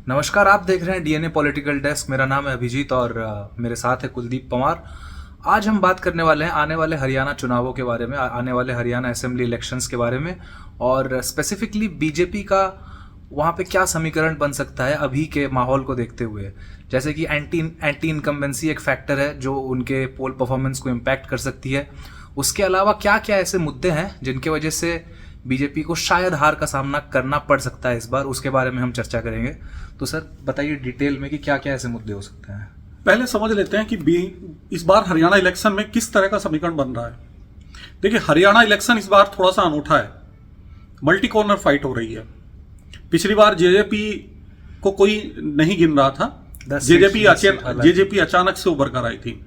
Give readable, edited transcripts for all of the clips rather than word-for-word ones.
नमस्कार, आप देख रहे हैं डीएनए पॉलिटिकल डेस्क। मेरा नाम है अभिजीत और मेरे साथ है कुलदीप पंवार। आज हम बात करने वाले हैं आने वाले हरियाणा चुनावों के बारे में, आने वाले हरियाणा असेंबली इलेक्शंस के बारे में और स्पेसिफिकली बीजेपी का वहाँ पे क्या समीकरण बन सकता है अभी के माहौल को देखते हुए। जैसे कि एंटी इनकम्बेंसी एक फैक्टर है जो उनके पोल परफॉर्मेंस को इम्पैक्ट कर सकती है। उसके अलावा क्या क्या ऐसे मुद्दे हैं जिनके वजह से बीजेपी को शायद हार का सामना करना पड़ सकता है इस बार, उसके बारे में हम चर्चा करेंगे। तो सर बताइए डिटेल में कि क्या क्या ऐसे मुद्दे हो सकते हैं। पहले समझ लेते हैं कि इस बार हरियाणा इलेक्शन में किस तरह का समीकरण बन रहा है। देखिए, हरियाणा इलेक्शन इस बार थोड़ा सा अनूठा है, मल्टी कॉर्नर फाइट हो रही है। पिछली बार जेजेपी को कोई नहीं गिन रहा था, जेजेपी अचानक से उभर कर आई थी,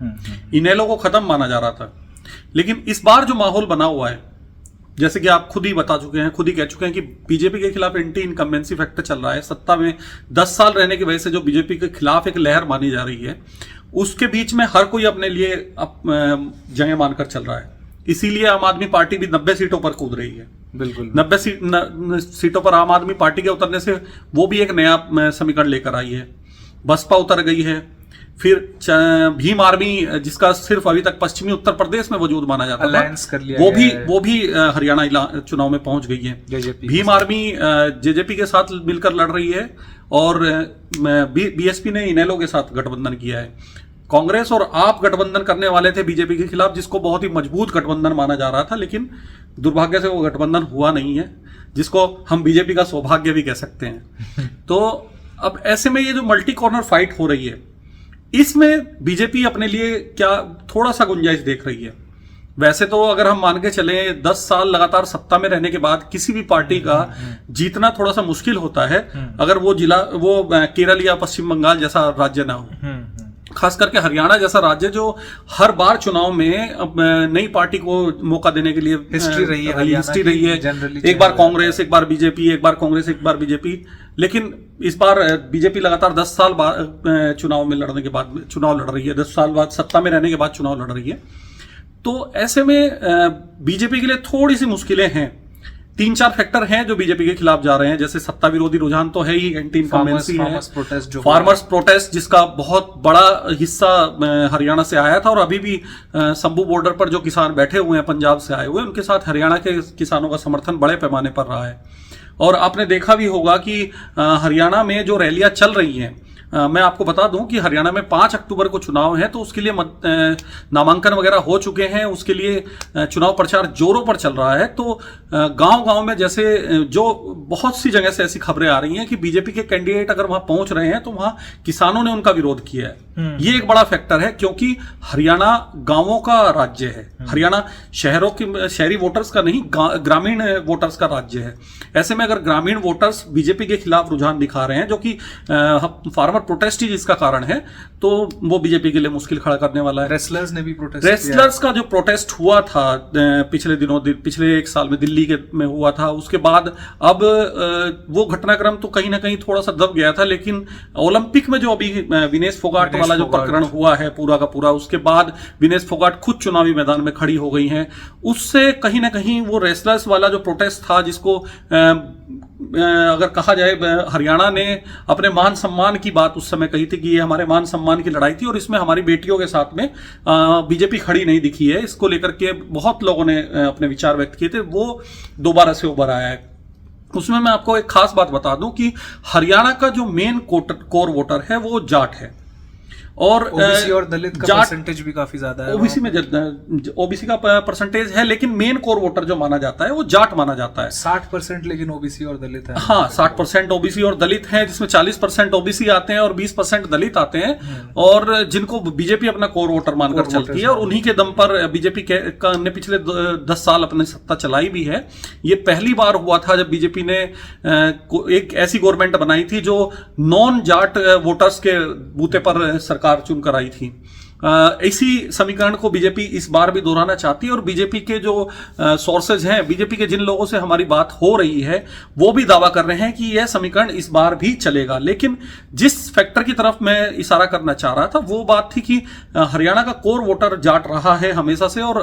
इनेलो को खत्म माना जा रहा था। लेकिन इस बार जो माहौल बना हुआ है, जैसे कि आप खुद ही बता चुके हैं, खुद ही कह चुके हैं कि बीजेपी के खिलाफ एंटी इनकम्बेंसी फैक्टर चल रहा है। सत्ता में 10 साल रहने की वजह से जो बीजेपी के खिलाफ एक लहर मानी जा रही है, उसके बीच में हर कोई अपने लिए जगह मानकर चल रहा है। इसीलिए आम आदमी पार्टी भी 90 सीटों पर कूद रही है। बिल्कुल 90 सीटों पर आम आदमी पार्टी के उतरने से वो भी एक नया समीकरण लेकर आई है। बसपा उतर गई है, फिर भीम आर्मी जिसका सिर्फ अभी तक पश्चिमी उत्तर प्रदेश में वजूद माना जाता था, वो भी हरियाणा चुनाव में पहुंच गई है। भीम आर्मी जेजेपी के साथ मिलकर लड़ रही है और बीएसपी ने इनेलो के साथ गठबंधन किया है। कांग्रेस और आप गठबंधन करने वाले थे बीजेपी के खिलाफ, जिसको बहुत ही मजबूत गठबंधन माना जा रहा था, लेकिन दुर्भाग्य से वो गठबंधन हुआ नहीं है, जिसको हम बीजेपी का सौभाग्य भी कह सकते हैं। तो अब ऐसे में ये जो मल्टी कॉर्नर फाइट हो रही है, इसमें बीजेपी अपने लिए क्या थोड़ा सा गुंजाइश देख रही है। वैसे तो अगर हम मान के चले 10 साल लगातार सत्ता में रहने के बाद किसी भी पार्टी का जीतना थोड़ा सा मुश्किल होता है अगर वो केरल या पश्चिम बंगाल जैसा राज्य ना हो। खास करके हरियाणा जैसा राज्य जो हर बार चुनाव में नई पार्टी को मौका देने के लिए हिस्ट्री रही है। एक बार कांग्रेस, एक बार बीजेपी, एक बार कांग्रेस, एक बार बीजेपी। लेकिन इस बार बीजेपी लगातार 10 साल बाद चुनाव में लड़ने के बाद चुनाव लड़ रही है, 10 साल बाद सत्ता में रहने के बाद चुनाव लड़ रही है। तो ऐसे में बीजेपी के लिए थोड़ी सी मुश्किलें हैं। 3-4 फैक्टर हैं जो बीजेपी के खिलाफ जा रहे हैं। जैसे सत्ता विरोधी रुझान तो है ही, एंटी इनकम्बेंसी है, फार्मर्स प्रोटेस्ट जिसका बहुत बड़ा हिस्सा हरियाणा से आया था और अभी भी शंभू बॉर्डर पर जो किसान बैठे हुए हैं पंजाब से आए हुए, उनके साथ हरियाणा के किसानों का समर्थन बड़े पैमाने पर रहा है। और आपने देखा भी होगा कि हरियाणा में जो रैलियां चल रही हैं, मैं आपको बता दूं कि हरियाणा में 5 अक्टूबर को चुनाव है, तो उसके लिए नामांकन वगैरह हो चुके हैं, उसके लिए चुनाव प्रचार जोरों पर चल रहा है। तो गांव-गांव में जैसे जो बहुत सी जगह से ऐसी खबरें आ रही हैं कि बीजेपी के कैंडिडेट अगर वहां पहुंच रहे हैं तो वहां किसानों ने उनका विरोध किया है। ये एक बड़ा फैक्टर है, क्योंकि हरियाणा गांवों का राज्य है। हरियाणा शहरी वोटर्स का नहीं, ग्रामीण वोटर्स का राज्य है। ऐसे में अगर ग्रामीण वोटर्स बीजेपी के खिलाफ रुझान दिखा रहे हैं, जो कि फार्मर प्रोटेस्ट ही जिसका कारण है, तो वो बीजेपी के लिए मुश्किल खड़ा करने वाला है। रेसलर्स ने भी प्रोटेस्ट रेसलर्स का जो प्रोटेस्ट हुआ था पिछले 1 साल में दिल्ली में हुआ था, उसके बाद अब वो घटनाक्रम तो कहीं ना कहीं थोड़ा सा दब गया था। लेकिन ओलंपिक में जो अभी विनेश फोगाट वाला जो प्रकरण हुआ है पूरा का पूरा, उसके बाद विनेश फोगाट खुद चुनावी मैदान में खड़ी हो गई हैं। उससे कहीं ना कहीं वो रेसलर्स वाला जो प्रोटेस्ट था, जिसको अगर कहा जाए, हरियाणा ने अपने मान सम्मान की बात उस समय कही थी कि ये हमारे मान सम्मान की लड़ाई थी और इसमें हमारी बेटियों के साथ में बीजेपी खड़ी नहीं दिखी है। इसको लेकर के बहुत लोगों ने अपने विचार व्यक्त किए थे, वो दोबारा से उभर आया है। उसमें मैं आपको एक खास बात बता दूं कि हरियाणा का जो मेन कोर वोटर है वो जाट है और ओबीसी और दलित का परसेंटेज भी काफी ज्यादा है। ओबीसी का परसेंटेज है, लेकिन मेन कोर वोटर जो माना जाता है वो जाट माना जाता है। 60% लेकिन ओबीसी और दलित है। हाँ, 60% ओबीसी और दलित हैं, जिसमें 40% ओबीसी आते हैं और 20% दलित आते हैं, और जिनको बीजेपी अपना कोर वोटर मानकर चलती है। और उन्हीं के दम पर बीजेपी ने पिछले 10 साल अपनी सत्ता चलाई भी है। ये पहली बार हुआ था जब बीजेपी ने एक ऐसी गवर्नमेंट बनाई थी जो नॉन जाट वोटर्स के बूते पर सरकार चुनकर आई थी। इसी समीकरण को बीजेपी इस बार भी दोहराना चाहती है और बीजेपी के जो सोर्सेज हैं, बीजेपी के जिन लोगों से हमारी बात हो रही है वो भी दावा कर रहे हैं कि यह समीकरण इस बार भी चलेगा। लेकिन जिस फैक्टर की तरफ मैं इशारा करना चाह रहा था वो बात थी कि हरियाणा का कोर वोटर जाट रहा है हमेशा से और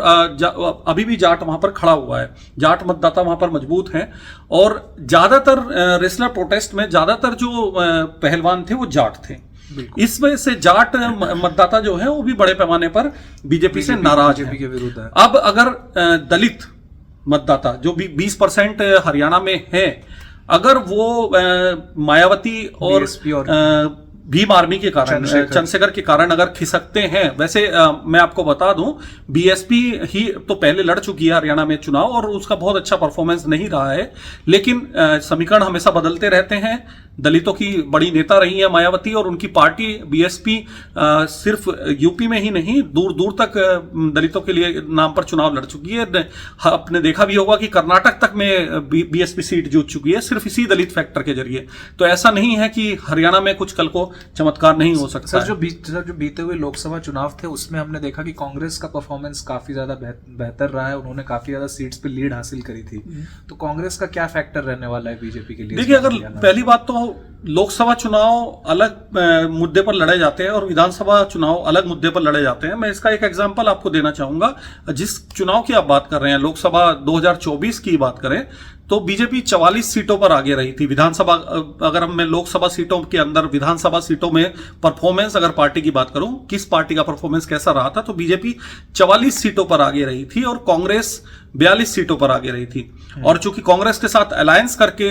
अभी भी जाट वहां पर खड़ा हुआ है, जाट मतदाता वहां पर मजबूत हैं और ज्यादातर रेसलर प्रोटेस्ट में ज्यादातर जो पहलवान थे वो जाट थे। इस वजह से जाट मतदाता जो है वो भी बड़े पैमाने पर बीजेपी से नाराज है। के विरुद्ध है। अब अगर दलित मतदाता जो भी 20% हरियाणा में है, अगर वो मायावती और भीम आर्मी के कारण, चंद्रशेखर के कारण अगर खिसकते हैं, वैसे मैं आपको बता दूं बीएसपी ही तो पहले लड़ चुकी है हरियाणा में चुनाव और उसका बहुत अच्छा परफॉर्मेंस नहीं रहा है, लेकिन समीकरण हमेशा बदलते रहते हैं। दलितों की बड़ी नेता रही है मायावती और उनकी पार्टी बीएसपी सिर्फ यूपी में ही नहीं दूर दूर तक दलितों के लिए नाम पर चुनाव लड़ चुकी है। आपने देखा भी होगा कि कर्नाटक तक में बीएसपी सीट जीत चुकी है सिर्फ इसी दलित फैक्टर के जरिए। तो ऐसा नहीं है कि हरियाणा में कुछ कल को चमत्कार नहीं हो सकता। सर, जो बीते हुए लोकसभा चुनाव थे उसमें हमने देखा कि कांग्रेस का परफॉर्मेंस काफी ज्यादा बेहतर रहा है, उन्होंने काफी ज्यादा सीट्स पे लीड हासिल करी थी। तो कांग्रेस का क्या फैक्टर रहने वाला है बीजेपी के लिए? देखिए, अगर पहली बात तो लोकसभा चुनाव अलग मुद्दे पर लड़े जाते हैं और विधानसभा चुनाव अलग मुद्दे पर लड़े जाते हैं। मैं इसका एक एग्जांपल आपको देना चाहूंगा। जिस चुनाव की आप बात कर रहे हैं, लोकसभा 2024 की बात करें तो बीजेपी 44 सीटों पर आगे रही थी। विधानसभा, अगर मैं लोकसभा सीटों के अंदर विधानसभा सीटों में परफॉर्मेंस अगर पार्टी की बात करूं, किस पार्टी का परफॉर्मेंस कैसा रहा था, तो बीजेपी 44 सीटों पर आगे रही थी और कांग्रेस 42 सीटों पर आगे रही थी। और चूंकि कांग्रेस के साथ अलायंस करके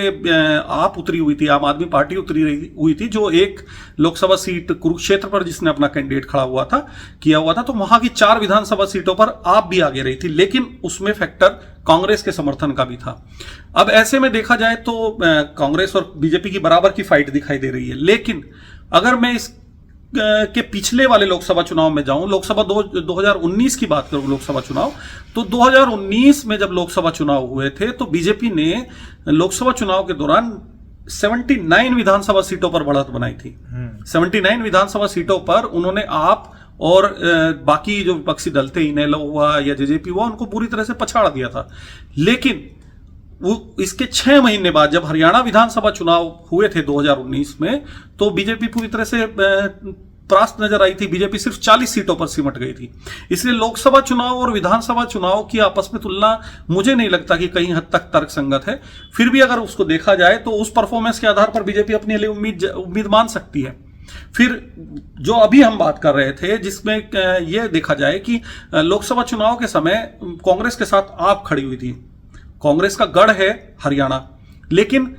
आप उतरी हुई थी, आम आदमी पार्टी उतरी हुई थी, जो एक लोकसभा सीट कुरुक्षेत्र पर जिसने अपना कैंडिडेट खड़ा हुआ था, किया हुआ था, तो वहां की 4 विधानसभा सीटों पर आप भी आगे रही थी, लेकिन उसमें फैक्टर कांग्रेस के समर्थन का भी था। अब ऐसे में देखा जाए तो कांग्रेस और बीजेपी की बराबर की फाइट दिखाई दे रही है। लेकिन अगर मैं इस के पिछले वाले लोकसभा चुनाव में जाऊं, लोकसभा 2019 की बात करूं, लोकसभा चुनाव, तो 2019 में जब लोकसभा चुनाव हुए थे तो बीजेपी ने लोकसभा चुनाव के दौरान 79 विधानसभा सीटों पर बढ़त बनाई थी। 79 विधानसभा सीटों पर उन्होंने आप और बाकी जो विपक्षी दल थे, इनेलो हुआ या जेजेपी हुआ, उनको पूरी तरह से पछाड़ दिया था। लेकिन वो इसके 6 महीने बाद जब हरियाणा विधानसभा चुनाव हुए थे 2019 में, तो बीजेपी पूरी तरह से परास्त नजर आई थी। बीजेपी सिर्फ 40 सीटों पर सिमट गई थी। इसलिए लोकसभा चुनाव और विधानसभा चुनाव की आपस में तुलना मुझे नहीं लगता कि कहीं हद तक तर्कसंगत है। फिर भी अगर उसको देखा जाए तो उस परफॉर्मेंस के आधार पर बीजेपी अपने लिए उम्मीद मान सकती है। फिर जो अभी हम बात कर रहे थे, जिसमें यह देखा जाए कि लोकसभा चुनाव के समय कांग्रेस के साथ आप खड़ी हुई थी। कांग्रेस का गढ़ है हरियाणा, लेकिन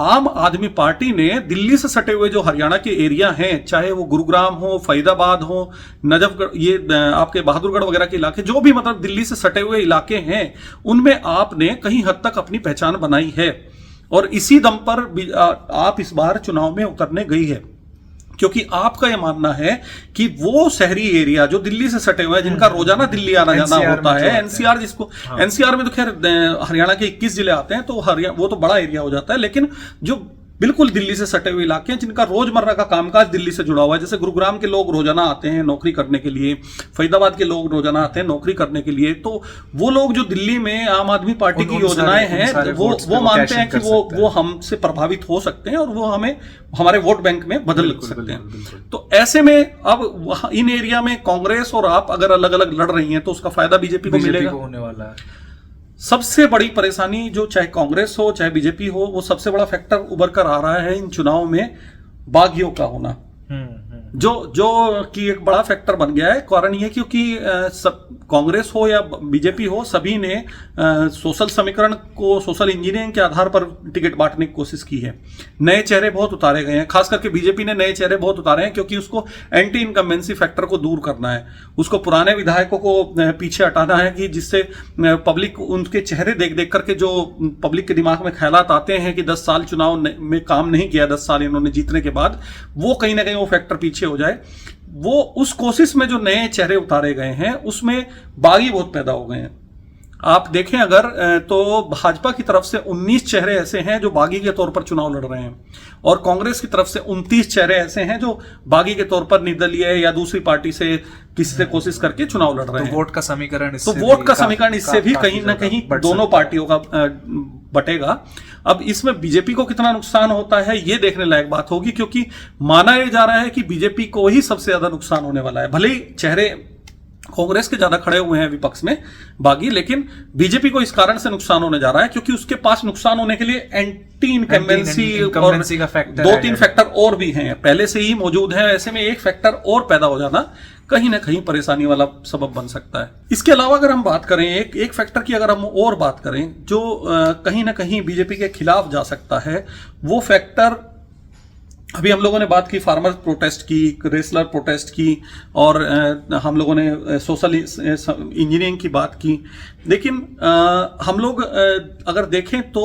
आम आदमी पार्टी ने दिल्ली से सटे हुए जो हरियाणा के एरिया हैं, चाहे वो गुरुग्राम हो, फरीदाबाद हो, नजफगढ़, ये आपके बहादुरगढ़ वगैरह के इलाके, जो भी मतलब दिल्ली से सटे हुए इलाके हैं, उनमें आपने कहीं हद तक अपनी पहचान बनाई है। और इसी दम पर आप इस बार चुनाव में उतरने गई है, क्योंकि आपका यह मानना है कि वो शहरी एरिया जो दिल्ली से सटे हुए हैं, जिनका रोजाना दिल्ली आना जाना होता है, एनसीआर जिसको, एनसीआर में तो खैर हरियाणा के 21 जिले आते हैं, तो वो तो बड़ा एरिया हो जाता है। लेकिन जो बिल्कुल दिल्ली से सटे हुए इलाके हैं, जिनका रोजमर्रा का कामकाज दिल्ली से जुड़ा हुआ है, जैसे गुरुग्राम के लोग रोजाना आते हैं नौकरी करने के लिए, फरीदाबाद के लोग रोजाना आते हैं नौकरी करने के लिए, तो वो लोग जो दिल्ली में आम आदमी पार्टी की योजनाएं हैं, वो मानते हैं कि वो हमसे प्रभावित हो सकते हैं और वो हमें हमारे वोट बैंक में बदल सकते हैं। तो ऐसे में अब इन एरिया में कांग्रेस और आप अगर अलग अलग लड़ रही हैं तो उसका फायदा बीजेपी को मिलेगा, होने वाला है। सबसे बड़ी परेशानी जो चाहे कांग्रेस हो चाहे बीजेपी हो, वो सबसे बड़ा फैक्टर उभर कर आ रहा है इन चुनाव में बागियों का होना, जो कि एक बड़ा फैक्टर बन गया है। कारण ये क्योंकि सब कांग्रेस हो या बीजेपी हो, सभी ने सोशल समीकरण को, सोशल इंजीनियरिंग के आधार पर टिकट बांटने की कोशिश की है। नए चेहरे बहुत उतारे गए हैं, खास करके बीजेपी ने नए चेहरे बहुत उतारे हैं, क्योंकि उसको एंटी इनकम्बेंसी फैक्टर को दूर करना है, उसको पुराने विधायकों को पीछे हटाना है, कि जिससे पब्लिक उनके चेहरे देख देख करके जो पब्लिक के दिमाग में ख्यालात आते हैं कि 10 साल चुनाव में काम नहीं किया, 10 साल इन्होंने जीतने के बाद, वो कहीं ना कहीं वो फैक्टर पीछे हो जाए। वो उस कोशिश में जो नए चेहरे उतारे गए हैं उसमें बागी बहुत पैदा हो गए हैं। आप देखें अगर तो भाजपा की तरफ से 19 चेहरे ऐसे हैं जो बागी के तौर पर चुनाव लड़ रहे हैं और कांग्रेस की तरफ से 29 चेहरे ऐसे हैं जो बागी के तौर पर निर्दलीय या दूसरी पार्टी से किसी से कोशिश करके चुनाव लड़ रहे हैं। वोट का समीकरण इससे भी कहीं ना कहीं दोनों पार्टियों का बटेगा। अब इसमें बीजेपी को कितना नुकसान होता है ये देखने लायक बात होगी, क्योंकि माना यह जा रहा है कि बीजेपी को ही सबसे ज्यादा नुकसान होने वाला है। भले ही चेहरे कांग्रेस के ज्यादा खड़े हुए हैं विपक्ष में बागी, लेकिन बीजेपी को इस कारण से नुकसान होने जा रहा है क्योंकि उसके पास नुकसान होने के लिए एंटी इनकम्बेंसी का फैक्टर, 2-3 फैक्टर और भी हैं, पहले से ही मौजूद है। ऐसे में एक फैक्टर और पैदा हो जाना कहीं ना कहीं परेशानी वाला सबब बन सकता है। इसके अलावा अगर हम बात करें एक फैक्टर की, अगर हम और बात करें जो कहीं ना कहीं बीजेपी के खिलाफ जा सकता है, वो फैक्टर अभी हम लोगों ने बात की फार्मर प्रोटेस्ट की, रेसलर प्रोटेस्ट की और हम लोगों ने सोशल इंजीनियरिंग की बात की। लेकिन हम लोग अगर देखें तो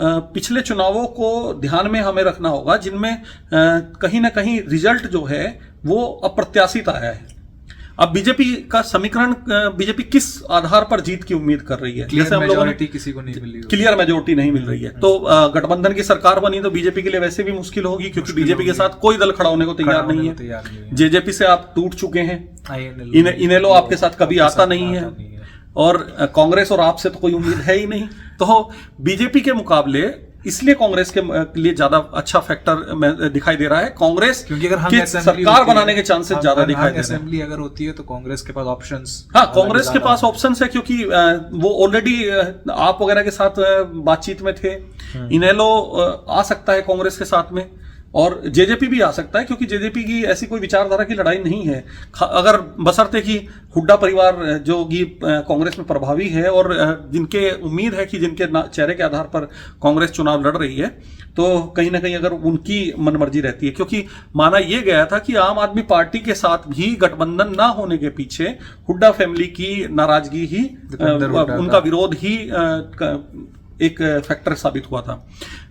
पिछले चुनावों को ध्यान में हमें रखना होगा जिनमें कहीं ना कहीं रिजल्ट जो है वो अप्रत्याशित आया है। अब बीजेपी का समीकरण, बीजेपी किस आधार पर जीत की उम्मीद कर रही है? जैसे हम लोगों ने किसी को नहीं मिल रही, क्लियर मेजोरिटी नहीं मिल रही है, तो गठबंधन की सरकार बनी तो बीजेपी के लिए वैसे भी मुश्किल होगी क्योंकि बीजेपी के साथ कोई दल खड़ा होने को तैयार नहीं है। जेजेपी से आप टूट चुके हैं, इनेलो आपके साथ कभी आता नहीं है और कांग्रेस और आपसे तो कोई उम्मीद है ही नहीं। तो बीजेपी के मुकाबले इसलिए कांग्रेस के लिए ज्यादा अच्छा फैक्टर दिखाई दे रहा है। कांग्रेस क्योंकि अगर हम सरकार बनाने के चांसेस ज्यादा दिखाई दे रहे हैं। असेंबली अगर होती है तो कांग्रेस के पास ऑप्शंस, हाँ कांग्रेस के पास ऑप्शंस है क्योंकि वो ऑलरेडी आप वगैरह के साथ बातचीत में थे। इनेलो आ सकता है कांग्रेस के साथ में और जेजेपी भी आ सकता है क्योंकि जेजेपी की ऐसी कोई विचारधारा की लड़ाई नहीं है, अगर बशर्ते कि हुड्डा परिवार जो कि कांग्रेस में प्रभावी है और जिनके उम्मीद है कि जिनके चेहरे के आधार पर कांग्रेस चुनाव लड़ रही है, तो कहीं ना कहीं अगर उनकी मनमर्जी रहती है। क्योंकि माना यह गया था कि आम आदमी पार्टी के साथ भी गठबंधन ना होने के पीछे हुड्डा फैमिली की नाराजगी ही, उनका विरोध ही एक फैक्टर साबित हुआ था।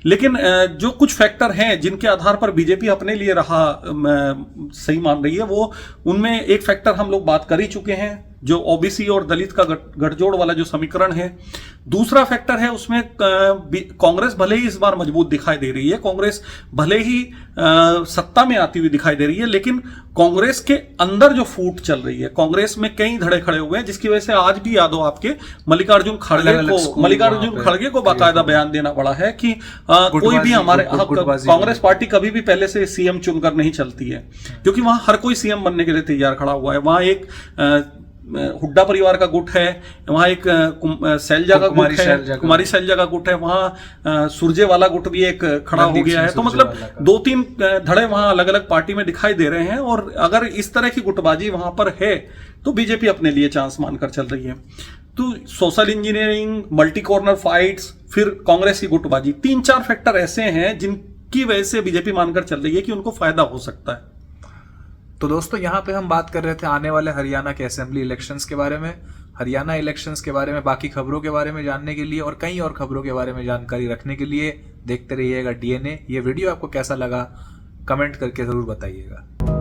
लेकिन जो कुछ फैक्टर हैं जिनके आधार पर बीजेपी अपने लिए रहा सही मान रही है, वो उनमें एक फैक्टर हम लोग बात कर ही चुके हैं, जो ओबीसी और दलित का गठजोड़ वाला जो समीकरण है। दूसरा फैक्टर है उसमें कांग्रेस भले ही इस बार मजबूत दिखाई दे रही है, कांग्रेस भले ही सत्ता में आती हुई दिखाई दे रही है, लेकिन कांग्रेस के अंदर जो फूट चल रही है, कांग्रेस में कई धड़े खड़े हुए हैं जिसकी वजह से आज भी याद हो आपके मल्लिकार्जुन खड़गे को बाकायदा बयान देना पड़ा है कि कोई भी हमारे कांग्रेस पार्टी कभी भी पहले से सीएम चुनकर नहीं चलती है, क्योंकि वहां हर कोई सीएम बनने के लिए तैयार खड़ा हुआ है। वहां एक हुड्डा परिवार का गुट है, वहां एक शैलजा का गुट है, कुमारी शैलजा का गुट है, वहां सुरजेवाला गुट भी एक खड़ा हो गया है। तो मतलब 2-3 धड़े वहां अलग अलग पार्टी में दिखाई दे रहे हैं और अगर इस तरह की गुटबाजी वहां पर है तो बीजेपी अपने लिए चांस मानकर चल रही है। तो social engineering, multi corner fights, फिर कांग्रेस की गुटबाजी, 3-4 फैक्टर ऐसे हैं जिनकी वजह से बीजेपी मानकर चल रही है कि उनको फायदा हो सकता है। तो दोस्तों यहाँ पे हम बात कर रहे थे आने वाले हरियाणा के असेंबली इलेक्शंस के बारे में, हरियाणा इलेक्शंस के बारे में, बाकी खबरों के बारे में जानने के लिए और कई और खबरों के बारे में जानकारी रखने के लिए देखते रहिएगा डीएनए। ये वीडियो आपको कैसा लगा कमेंट करके जरूर बताइएगा।